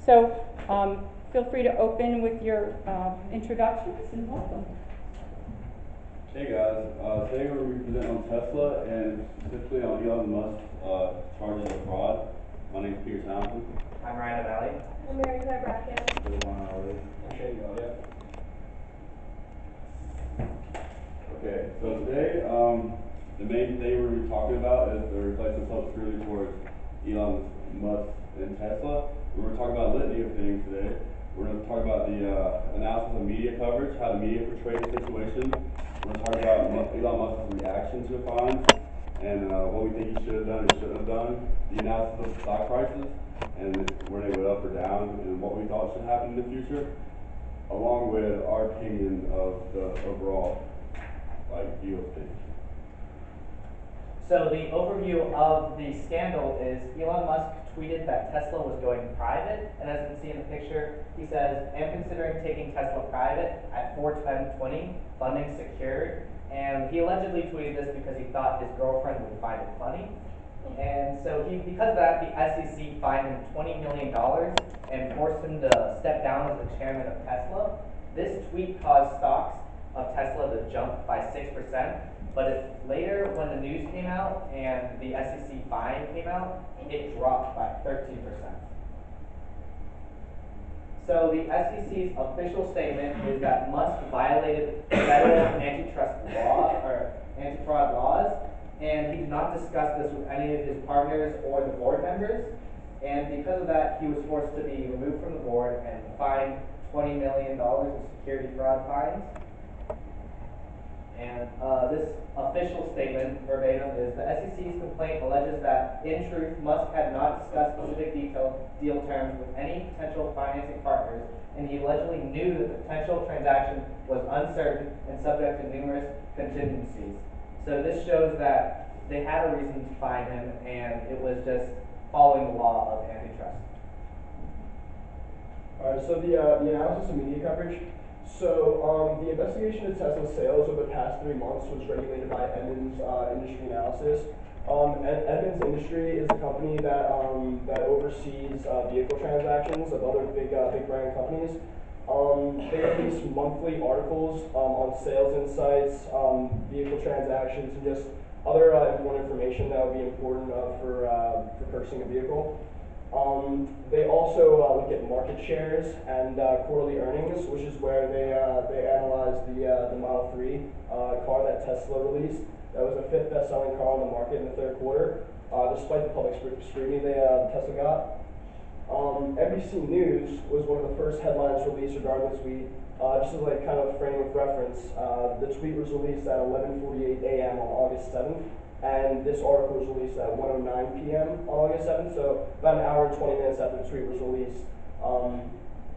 So feel free to open with your introductions and welcome. Hey guys, today we're going to present on Tesla and specifically on Elon Musk's charges of fraud. My name is Peter Townsend. I'm Ryan O'Malley. I'm Maryclare. Jovon. Okay, so today the main thing we're going to be talking about is the replacement of Social towards Elon Musk and Tesla. We're going to talk about a litany of things today. We're going to talk about the analysis of media coverage, how the media portrays the situation. We're going to talk about Elon Musk's reaction to the fines and what we think he should have done and shouldn't have done, the analysis of stock prices and where they went up or down and what we thought should happen in the future, along with our opinion of the overall view of things. So the overview of the scandal is Elon Musk tweeted that Tesla was going private, and as you can see in the picture, he says, "I'm considering taking Tesla private at 4/10/20, funding secured." And he allegedly tweeted this because he thought his girlfriend would find it funny. And so because of that, the SEC fined him $20 million and forced him to step down as the chairman of Tesla. This tweet caused stocks of Tesla to jump by 6%, but later when the news came out and the SEC fine came out, it dropped by 13%. So the SEC's official statement is that Musk violated federal antitrust law or anti-fraud laws, and he did not discuss this with any of his partners or the board members. And because of that, he was forced to be removed from the board and fined $20 million in security fraud fines. And this official statement, verbatim, is the SEC's complaint alleges that, in truth, Musk had not discussed specific deal terms with any potential financing partners, and he allegedly knew that the potential transaction was uncertain and subject to numerous contingencies. So this shows that they had a reason to fine him, and it was just following the law of antitrust. Alright, so the analysis of media coverage. So the investigation of Tesla's sales over the past 3 months was regulated by Edmunds Industry Analysis. Edmunds Industry is a company that oversees vehicle transactions of other big brand companies. They release monthly articles on sales insights, vehicle transactions, and just other important information that would be important for purchasing a vehicle. They also look at market shares and quarterly earnings, which is where they analyze the Model 3 car that Tesla released. That was the 5th best-selling car on the market in the 3rd quarter, despite the public scrutiny Tesla got. NBC News was one of the first headlines released regarding the tweet. Just as kind of frame of reference, the tweet was released at 11:48 a.m. on August 7th. And this article was released at 1:09 p.m. on August 7th, so about an hour and 20 minutes after the tweet was released,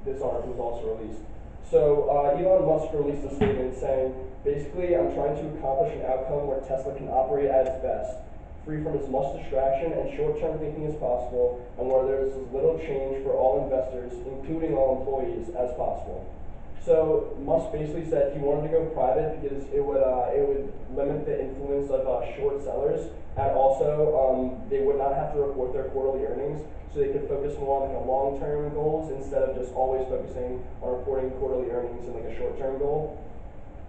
this article was also released. So Elon Musk released a statement saying, basically, I'm trying to accomplish an outcome where Tesla can operate at its best, free from as much distraction and short-term thinking as possible, and where there is as little change for all investors, including all employees, as possible. So Musk basically said he wanted to go private because it would limit the influence of short sellers, and also they would not have to report their quarterly earnings, so they could focus more on long-term goals instead of just always focusing on reporting quarterly earnings and a short-term goal.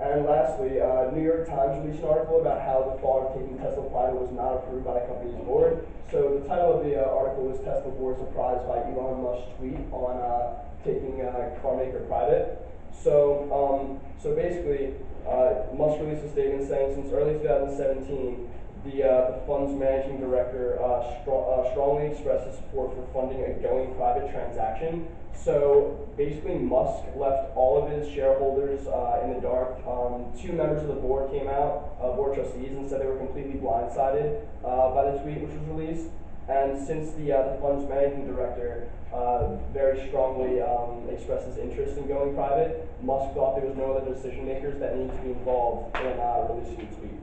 And lastly, New York Times released an article about how the thought of taking Tesla private was not approved by the company's board. So the title of the article was "Tesla Board Surprised by Elon Musk's Tweet on Taking Car Maker Private." So basically, Musk released a statement saying since early 2017, the fund's managing director strongly expressed his support for funding a going private transaction. So basically, Musk left all of his shareholders in the dark. 2 members of the board came out, board trustees, and said they were completely blindsided by the tweet which was released. And since the fund's managing director very strongly expressed his interest in going private, Musk thought there was no other decision makers that needed to be involved in releasing the tweet.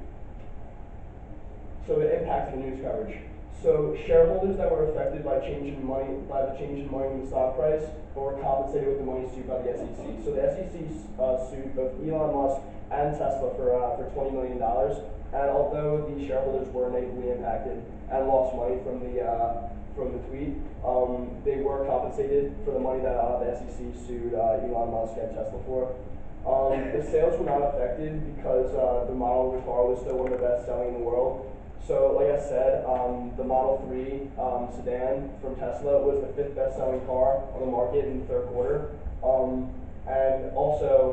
So the impact of the news coverage. So shareholders that were affected by the change in money in the stock price were compensated with the money sued by the SEC. So the SEC sued both Elon Musk and Tesla for $20 million. And although the shareholders were negatively impacted and lost money from from the tweet. They were compensated for the money that the SEC sued Elon Musk and Tesla for. The sales were not affected because the model of the car was still one of the best selling in the world. So, like I said, the Model 3 sedan from Tesla was the 5th best selling car on the market in the third quarter. And also,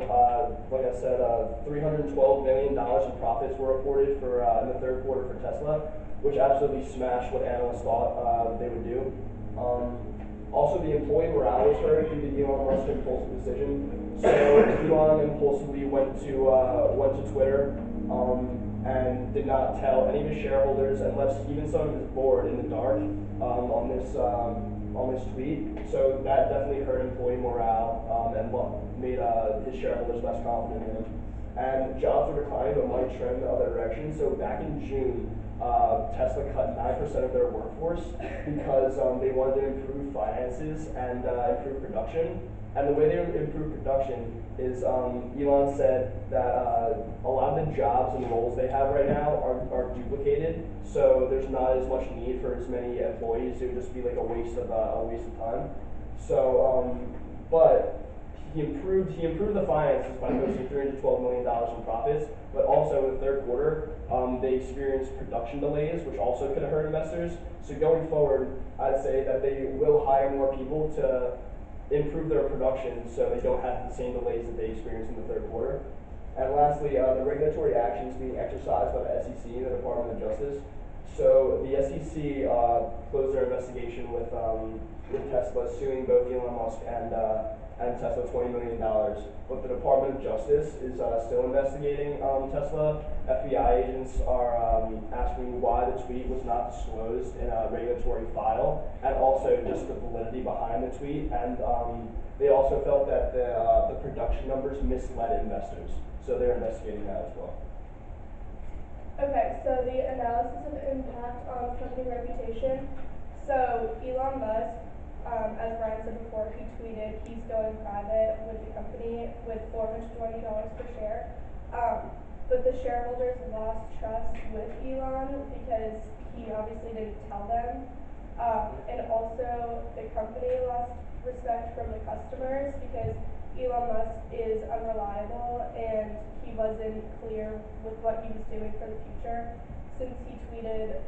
like I said, $312 million in profits were reported for in the third quarter for Tesla, which absolutely smashed what analysts thought they would do. Also, the employee morale was hurt due to Elon Musk's impulsive decision. So Elon impulsively went to Twitter and did not tell any of his shareholders and left even some of his board in the dark on this tweet. So that definitely hurt employee morale and made his shareholders less confident in him. And jobs are declining but might trend the other direction. So back in June, Tesla cut 9% of their workforce because they wanted to improve finances and improve production. And the way they improve production is Elon said that a lot of the jobs and roles they have right now are duplicated, so there's not as much need for as many employees. It would just be like a waste of time. So, but he improved the finances by posting $312 million in profits, but also in the third quarter, they experienced production delays, which also could have hurt investors. So going forward, I'd say that they will hire more people to improve their production so they don't have the same delays that they experienced in the third quarter. And lastly, the regulatory actions being exercised by the SEC and the Department of Justice. So the SEC closed their investigation with Tesla suing both Elon Musk and Tesla $20 million. But the Department of Justice is still investigating Tesla. FBI agents are asking why the tweet was not disclosed in a regulatory file, and also just the validity behind the tweet. And they also felt that the production numbers misled investors. So they're investigating that as well. Okay, so the analysis of impact on company reputation. So Elon Musk, as Ryan said before, he tweeted he's going private with the company with $420 per share. But the shareholders lost trust with Elon because he obviously didn't tell them. And also the company lost respect from the customers because Elon Musk is unreliable and he wasn't clear with what he was doing for the future since he tweeted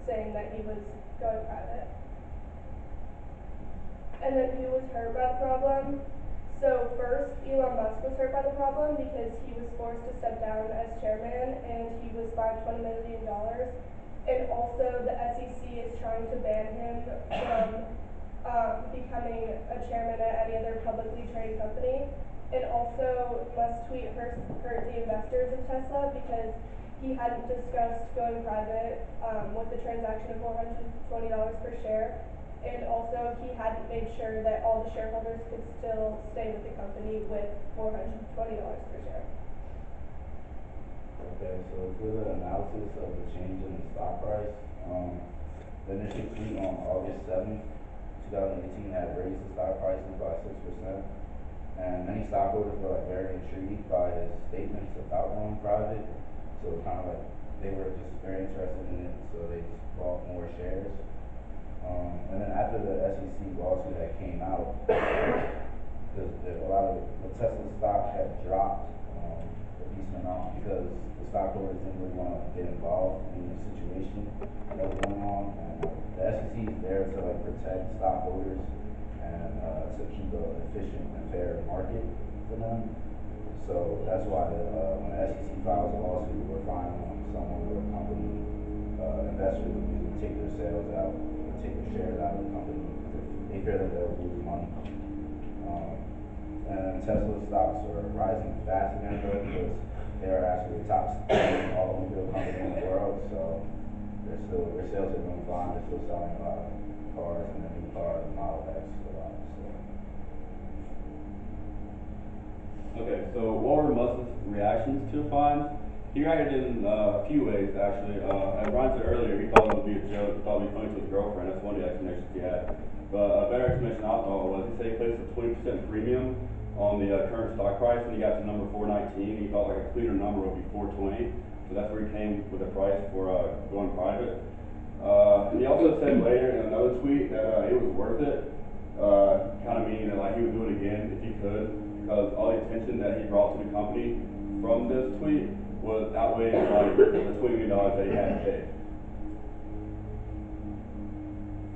saying that he was going private. And then who was hurt by the problem? So first, Elon Musk was hurt by the problem because he was forced to step down as chairman and he was fined $20 million. And also the SEC is trying to ban him from becoming a chairman at any other publicly traded company. And also Musk's tweet hurt the investors of Tesla because he hadn't discussed going private with the transaction of $420 per share. And also, he hadn't made sure that all the shareholders could still stay with the company with $420 per share. Okay, so for the analysis of the change in the stock price, the initial tweet on August 7th, 2018 had raised the stock prices by 6%. And many stockholders were very intrigued by his statements about going private. So kind of like they were just very interested in it, so they just bought more shares. And then after the SEC lawsuit that came out, a lot of the Tesla stock had dropped a decent amount because the stockholders didn't really want to get involved in the situation that was going on. And the SEC is there to like protect stockholders and to keep an efficient and fair market for them. So that's why when the SEC files a lawsuit, we're filing someone or a company, investors would usually take their sales out, take their shares out of the company if they fear that they'll lose money. And Tesla stocks are rising fast again though because they are actually the top automobile company in the world. So their sales are doing fine. They're still selling a lot of cars and the new car, the Model X, a lot. Okay, so what were Musk's reactions to the fines? He reacted in a few ways, actually. As Ryan said earlier, he thought it would be a joke, he thought it would be funny to his girlfriend. That's one of the explanations he had. But a better explanation I thought was he said he placed a 20% premium on the current stock price, and he got to number 419. He thought like a cleaner number would be 420. So that's where he came with the price for going private. And he also said later in another tweet that it was worth it, kind of meaning that like he would do it again if he could, because all the attention that he brought to the company from this tweet was outweighed like the $20 million that he had to pay.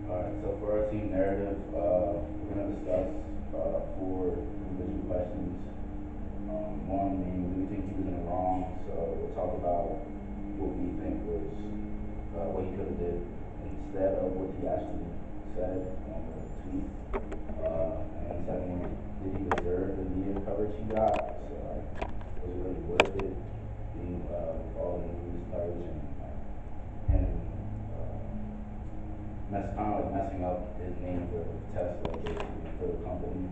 Alright, so for our team narrative, we're gonna discuss, 4 individual questions. One being, do we think he was in the wrong? So we'll talk about what we think was, what he could have did instead of what he actually said on the tweet. And second, did he deserve the media coverage he got? So like, was it really worth it being, all the news coverage and kind of like messing up his name for Tesla, basically, for the company.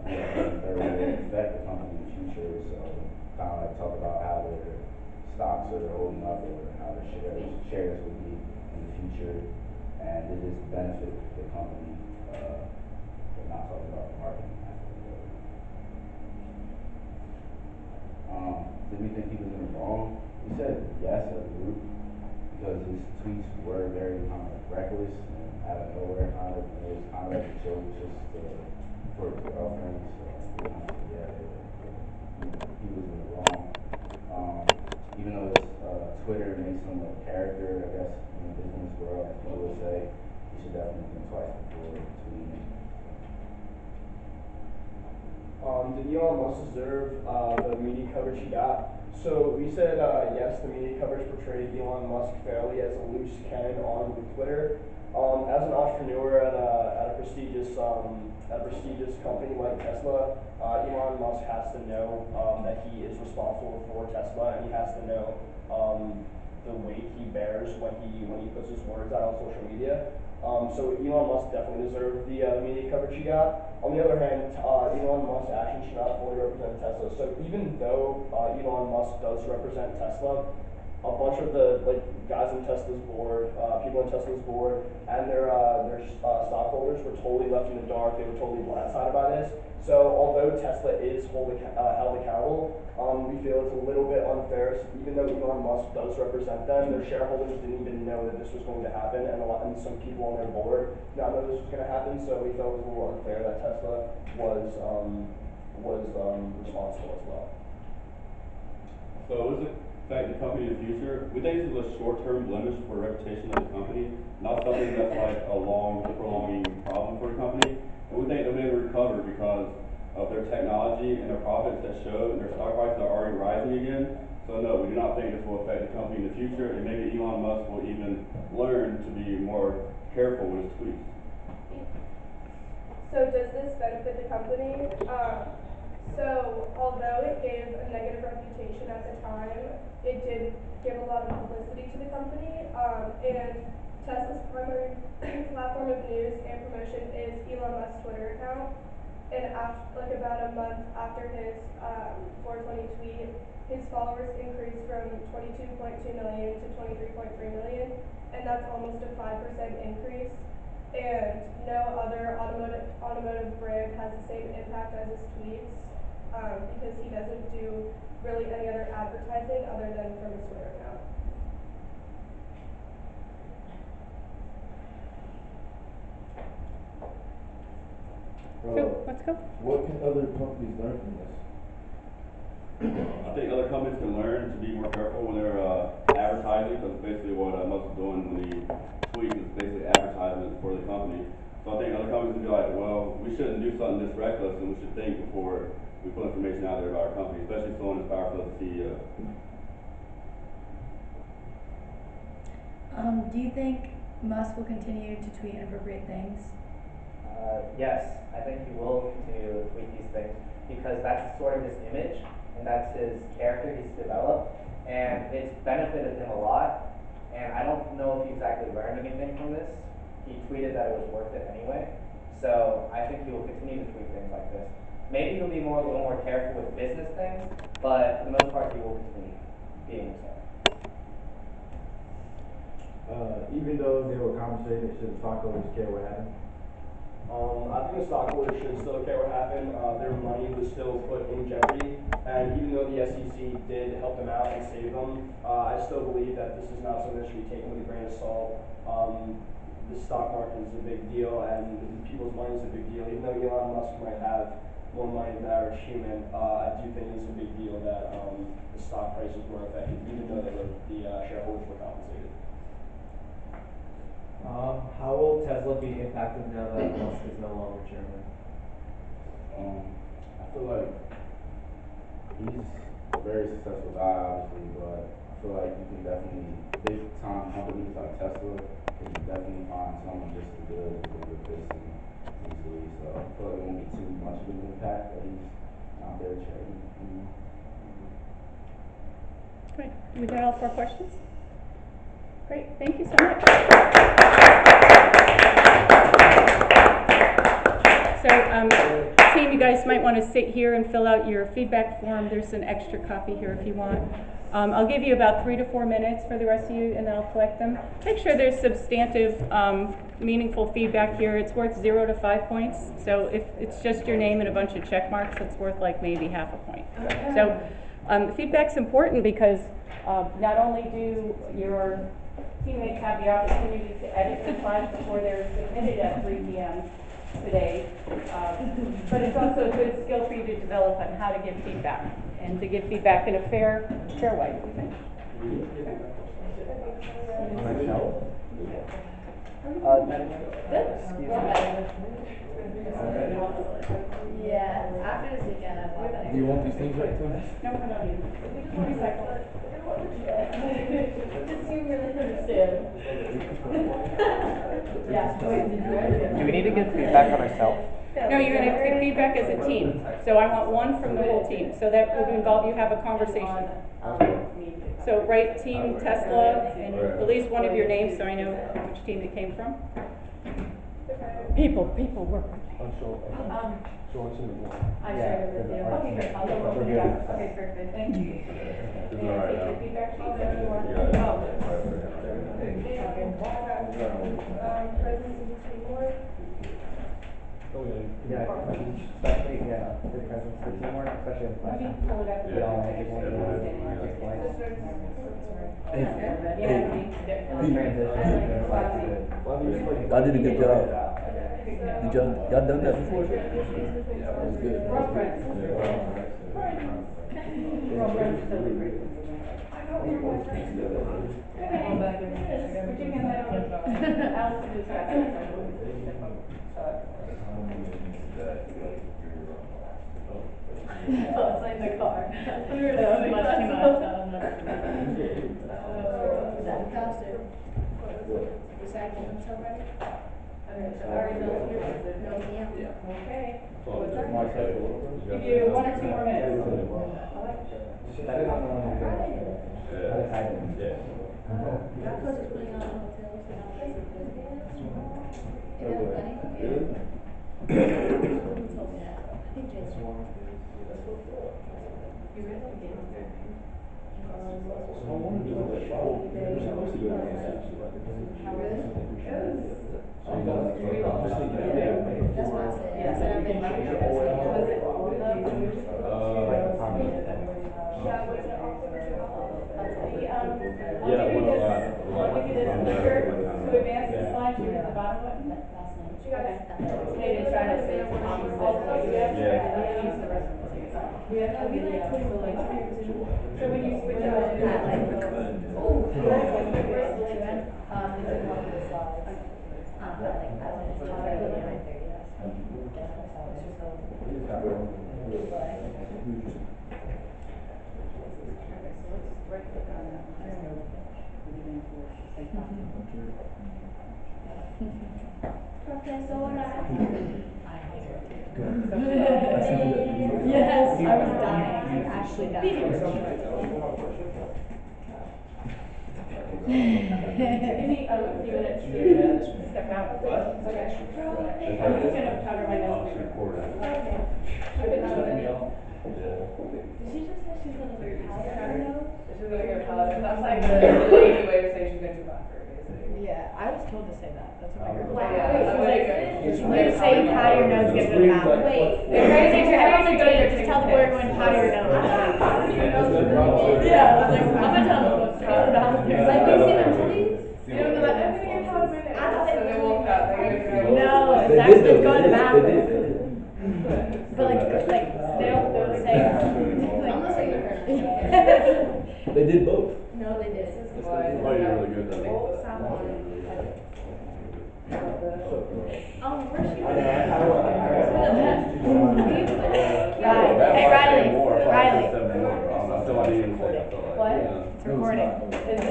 And third, will affect the company in the future. So kind of like talk about how their stocks are holding up or how their shares will be in the future, and did this benefit the company? But not talking about the marketing aspect of it. Did we think he was in the wrong? We said yes as a group, because his tweets were very kind of reckless and out of nowhere, kind of, and it was kind of like a joke just for his girlfriend. So we kind of yeah, he was in the wrong. Even though his Twitter makes him a character, I guess, in the business world, as people would say, he should definitely think twice before tweeting. Did Elon Musk deserve the media coverage he got? So we said yes, the media coverage portrayed Elon Musk fairly as a loose cannon on Twitter. As an entrepreneur at a prestigious company like Tesla, Elon Musk has to know that he is responsible for Tesla, and he has to know the weight he bears when he puts his words out on social media. So Elon Musk definitely deserved the media coverage he got. On the other hand, Elon Musk's actions should not fully represent Tesla. So even though Elon Musk does represent Tesla, a bunch of the guys in Tesla's board, people in Tesla's board, and their stockholders were totally left in the dark. They were totally blindsided by this. So although Tesla is held accountable, we feel it's a little bit unfair. Even though Elon Musk does represent them, their shareholders didn't even know that this was going to happen, and some people on their board did not know this was going to happen. So we felt it was a little unfair that Tesla was responsible as well. So does it affect the company in the future? We think this is a short-term blemish for reputation of the company, not something that's like a long, prolonging problem for the company. And we think they'll be able to recover because of their technology and their profits that show, and their stock prices are already rising again. So no, we do not think this will affect the company in the future, and maybe Elon Musk will even learn to be more careful with his tweets. So does this benefit the company? So although it gave a negative reputation at the time, it did give a lot of publicity to the company. And Tesla's primary platform of news and promotion is Elon Musk's Twitter account. And after, about a month after his 420 tweet, his followers increased from 22.2 million to 23.3 million, and that's almost a 5% increase. And no other automotive brand has the same impact as his tweets, because he doesn't do really any other advertising other than from his Twitter account. Let's go. What can other companies learn from this? I think other companies can learn to be more careful when they're advertising, because basically what Musk is doing when he tweets is basically advertisement for the company. So I think other companies can be like, well, we shouldn't do something this reckless, and we should think before we put information out there about our company, especially someone as powerful as the CEO. Do you think Musk will continue to tweet inappropriate things? Yes, I think he will continue to tweet these things because that's sort of his image and that's his character he's developed, and it's benefited him a lot. And I don't know if he exactly learned anything from this. He tweeted that it was worth it anyway, so I think he will continue to tweet things like this. Maybe he'll be a little more careful with business things, but for the most part, he will continue being himself. Even though they were compensated, should the stockholders care what happened? I I think the stockholders should still care what happened. Their money was still put in jeopardy, and even though the SEC did help them out and save them, I still believe that this is not something that should be taken with a grain of salt. The stock market is a big deal, and people's money is a big deal. Even though Elon Musk might have more money than the average human, I do think it's a big deal that the stock prices were affected, even though the shareholders were compensated. How will Tesla be impacted now that Musk is no longer chairman? I feel like he's a very successful guy, obviously, but I feel like you can definitely, big time companies like Tesla can definitely find someone just as good to replace him easily. So I feel like it won't be too much of an impact that he's not there chairman. Great. We got all 4 questions? Great, thank you so much. So, team, you guys might want to sit here and fill out your feedback form. There's an extra copy here if you want. I'll give you about 3 to 4 minutes for the rest of you, and then I'll collect them. Make sure there's substantive, meaningful feedback here. It's worth 0 to 5 points. So if it's just your name and a bunch of check marks, it's worth like maybe half a point. So feedback's important because not only do your teammates have the opportunity to edit the slides before they're submitted at 3 p.m. today, but it's also a good skill for you to develop on how to give feedback and to give feedback in a fair way. Yeah, after this weekend, I thought that. Do you want these things right too? No, I don't need it. We just want to recycle it. Just you really understand. Yeah. Do we need to give feedback on ourselves? No, you're going to give feedback as a team. So I want one from the whole team. So that would involve you have a conversation. So write Team Tesla and at least one of your names so I know which team it came from. People work with me. I shared it with you. Okay, good. I'll go over that. Okay, perfect. Thank you. And I take your feedback sheets if you want. Oh. Presidency teamwork. Especially, good presence for teamwork, especially in Let me questions. pull it up. We all make it one Yeah. Y'all did a good job. Did y'all done that before? Yeah, that was good. We're all friends. Yeah. We're all friends. Would you hand that over? Allison just got that. Oh, it's like the car. That was much too much. That faster. Recycling and stuff, right? Okay, so our results here. Yeah. Okay. What's that? Give you 1 or 2 more minutes. That close is putting on hotels and all that. Isn't that funny? Who told me that? I think Jason. You read the game? That's what I said. I said I've been Yeah, what's it also? I'll give you this picture to advance the slide, you're at the bottom of it. Last night. You guys. They didn't try to say also, yeah, use the rest of it. Oh, we like to So when you switch out to oh, we took one of the slides. Like, I was just like, 9:30, yes. right click on that one. Okay, so what Yes, I was dying, actually dying. Give me a few minutes to step out. Okay. I'm just gonna powder my nose. Okay. Did she just say she's gonna powder her nose? She's gonna get powder. That's like the lady way of saying she's gonna do bathroom, basically. Yeah. that. I was told to say that. That's what my girl Wow. said. She was like, It's you need to say powder your nose, get rid of the mouth. Wait, if you're gonna say your head on the date, just tell the boy everyone powder your nose. Yeah, I was like, I'm gonna tell them to powder your mouth. Like, we see them police. You know, like, I'm gonna get powder my nose. I thought they walk out. No, it's actually it's going to the bathroom. But like they'll say. Unless I heard. They did both. No, they did. Oh, you're really good then. Oh, where's she? I know, Hey, Riley. Riley. That's all I needed to say. That's all I- What? yeah. It's recording. It is.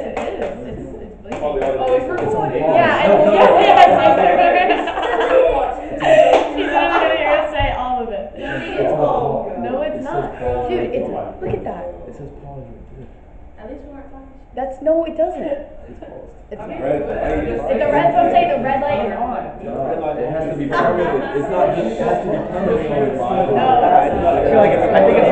It's bleeding. Probably all the- Oh, it's recording. Yeah, No, no. She's gonna say all of it. No, it's not. Dude, it's, look at that. It says pause right there. At least we weren't talking. No, it doesn't. It's not. Red light is- The red, I'm saying the red light is on. It has to be permanent. It's not just, it has to be permanent. No. I feel like I think it's.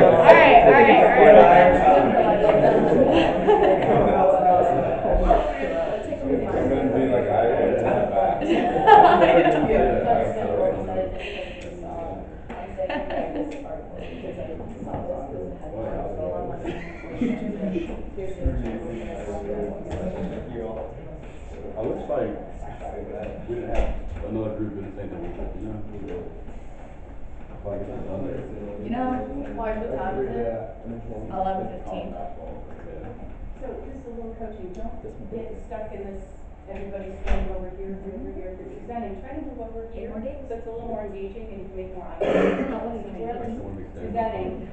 I'm gonna be like, I tap back. I wish like we didn't have another group in the same thing, you know? Like, it's done there. You know, what time is it? 11:15. So just a little coaching, don't get stuck in this, everybody standing over here, if you're presenting, try to move over here, so it's a little more engaging and you can make more eye contact. Whoever's presenting,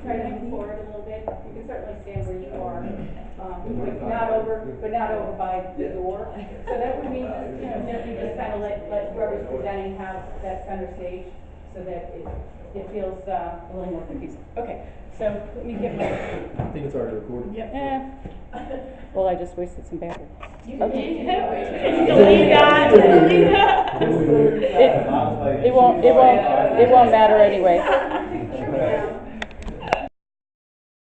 try to move forward a little bit, you can certainly stand where you are, but not over by the door. So that would mean just, gently just kind of let whoever's presenting have that center stage, so that it feels, a little more cohesive. Okay, so let me get my. I think it's already recorded. Well, I just wasted some battery. Okay. Delete that. Delete that. It won't matter anyway.